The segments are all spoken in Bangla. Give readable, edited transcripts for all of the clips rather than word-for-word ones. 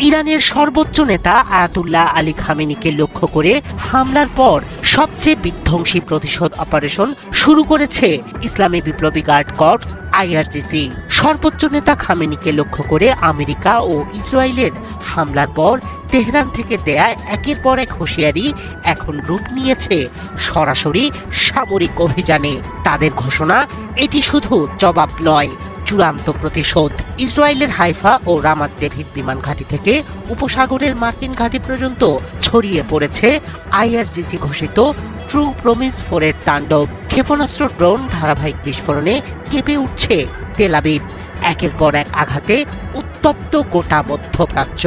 ইরানের সর্বোচ্চ নেতা আয়াতুল্লাহ আলী খামেনিকে লক্ষ্য করে হামলার পর সবচেয়ে বিধ্বংসী প্রতিশোধ অপারেশন শুরু করেছে ইসলামী বিপ্লবী গার্ড কর্পস আইআরজিসি। সর্বোচ্চ নেতা খামেনিকে লক্ষ্য করে আমেরিকা ও ইসরায়েলের হামলার পর তেহরান থেকে দেয়া একের পর এক হুঁশিয়ারি এখন রূপ নিয়েছে সরাসরি সামরিক অভিযানে। তাদের ঘোষণা, এটি শুধু জবাব নয়, চূড়ান্ত প্রতিশোধ। ইসরায়েলের হাইফা ও রামাত ডেভিড বিমান ঘাঁটি থেকে উপসাগরের মার্কিন ঘাঁটি পর্যন্ত ছড়িয়ে পড়েছে আইআরজিসি ঘোষিত ট্রু প্রমিস 4 এর তাণ্ডব। ক্ষেপণাস্ত্র, ড্রোন, ধারাবাহিক বিস্ফোরণে কেঁপে উঠছে তেল আবিব। একের পর এক আঘাতে উত্তপ্ত গোটা মধ্যপ্রাচ্য।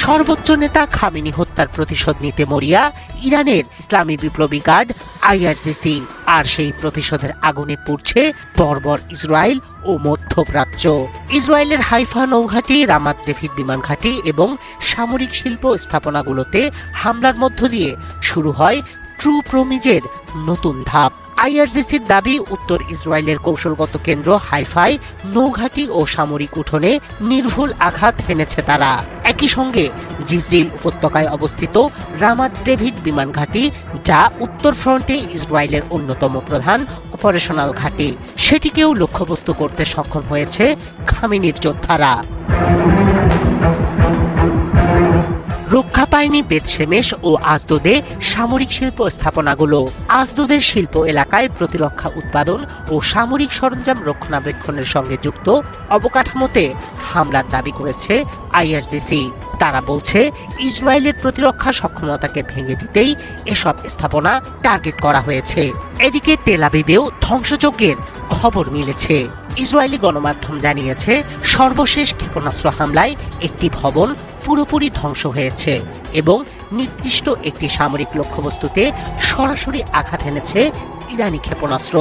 সর্বোচ্চ নেতা খামেনি হত্যার প্রতিশোধ নিতে মরিয়া ইরানের ইসলামী বিপ্লবী গার্ড আইআরজিসি, আর সেই প্রতিশোধের আগুনে পুড়ছে বর্বর ইসরায়েল ও মধ্যপ্রাচ্য। ইসরায়েলের হাইফা নৌঘাঁটি, রামাত ডেভিড বিমান ঘাঁটি এবং সামরিক শিল্প স্থাপনাগুলোতে হামলার মধ্য দিয়ে শুরু হয় ট্রু প্রমিজের নতুন ধাপ। আইআরজিসির দাবি, উত্তর ইসরায়েলের কৌশলগত কেন্দ্র হাইফায় নৌঘাঁটি ও সামরিক উঠোনে নির্ভুল আঘাত হেনেছে তারা। একই সঙ্গে জিজরিল উপত্যকায় অবস্থিত রামাত ডেভিড বিমান ঘাঁটি, যা উত্তর ফ্রন্টে ইসরায়েলের অন্যতম প্রধান অপারেশনাল ঘাঁটি, সেটিকেও লক্ষ্যবস্তু করতে সক্ষম হয়েছে খামেনির যোদ্ধারা। রক্ষা পায়নি বেতশেমেশ ও আজদোদে সামরিক শিল্প স্থাপনাগুলো। আজদোদের শিল্প এলাকায় প্রতিরক্ষা উৎপাদন ও সামরিক সরঞ্জাম রক্ষণাবেক্ষণের সঙ্গে যুক্ত অবকাঠামোতে হামলার দাবি করেছে আইআরজিসি। তারা বলছে, ইসরায়েলের প্রতিরক্ষা সক্ষমতাকে ভেঙে দিতেই এসব স্থাপনা টার্গেট করা হয়েছে। এদিকে তেল আবিবেও ধ্বংসযজ্ঞের খবর মিলেছে। ইসরায়েলি গণমাধ্যম জানিয়েছে, সর্বশেষ ক্ষেপণাস্ত্র হামলায় একটি ভবন পুরোপুরি ধ্বংস হয়েছে এবং নির্দিষ্ট একটি সামরিক লক্ষ্যবস্তুতে সরাসরি আঘাত এনেছে ইরানি ক্ষেপণাস্ত্র।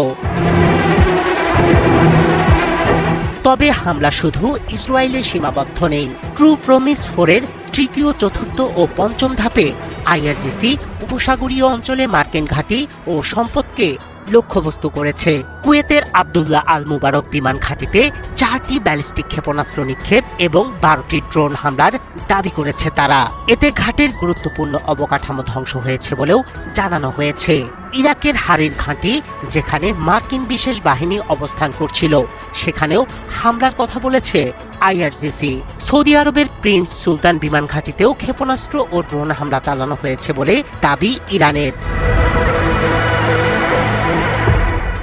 তবে হামলা শুধু ইসরায়েলে সীমাবদ্ধ নেই। ট্রু প্রমিস 4 এর তৃতীয়, চতুর্থ ও পঞ্চম ধাপে আইআরজিসি উপসাগরীয় অঞ্চলে মার্কিন ঘাঁটি ও সম্পদকে লক্ষ্যবস্তু করেছে। কুয়েতের আব্দুল্লাহ আল মুবারক বিমান ঘাঁটিতে 4টি ব্যালিস্টিক ক্ষেপণাস্ত্র নিক্ষেপ এবং 12টি ড্রোন হামলার দাবি করেছে তারা। এতে ঘাটের গুরুত্বপূর্ণ অবকাঠামো ধ্বংস হয়েছে বলেও জানানো হয়েছে। ইরাকের হারির ঘাঁটি, যেখানে মার্কিন বিশেষ বাহিনী অবস্থান করছিল, সেখানেও হামলার কথা বলেছে আইআরজিসি। সৌদি আরবের প্রিন্স সুলতান বিমান ঘাঁটিতেও ক্ষেপণাস্ত্র ও ড্রোন হামলা চালানো হয়েছে বলে দাবি ইরানের।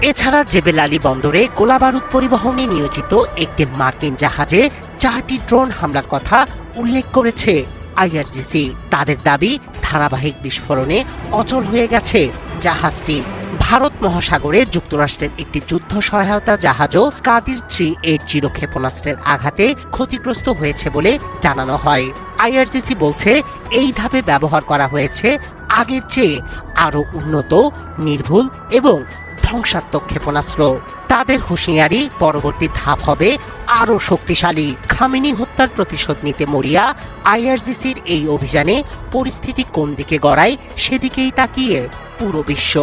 এছাড়া জেবেল আলী বন্দরে গোলাবারুদ পরিবহনে নিয়োজিত একটি মার্কিন জাহাজে 4টি ড্রোন হামলার কথা উল্লেখ করেছে আইআরজিসি। তাদের দাবি, ধারাবাহিক বিস্ফোরণে অচল হয়ে গেছে জাহাজটি। ভারত মহাসাগরে যুক্তরাষ্ট্রের একটি যুদ্ধ সহায়তা জাহাজও কাদির 380 ক্ষেপণাস্ত্রের আঘাতে ক্ষতিগ্রস্ত হয়েছে বলে জানানো হয়। আইআরজিসি বলছে, এই ধাপে ব্যবহার করা হয়েছে আগের চেয়ে আরও উন্নত, নির্ভুল এবং ধ্বংসাত্মক ক্ষেপণাস্ত্র। তাদের হুঁশিয়ারি, পরবর্তী ধাপ হবে আরও শক্তিশালী। খামেনি হত্যার প্রতিশোধ নিতে মরিয়া আইআরজিসির এই অভিযানে পরিস্থিতি কোন দিকে গড়ায়, সেদিকেই তাকিয়ে পুরো বিশ্ব।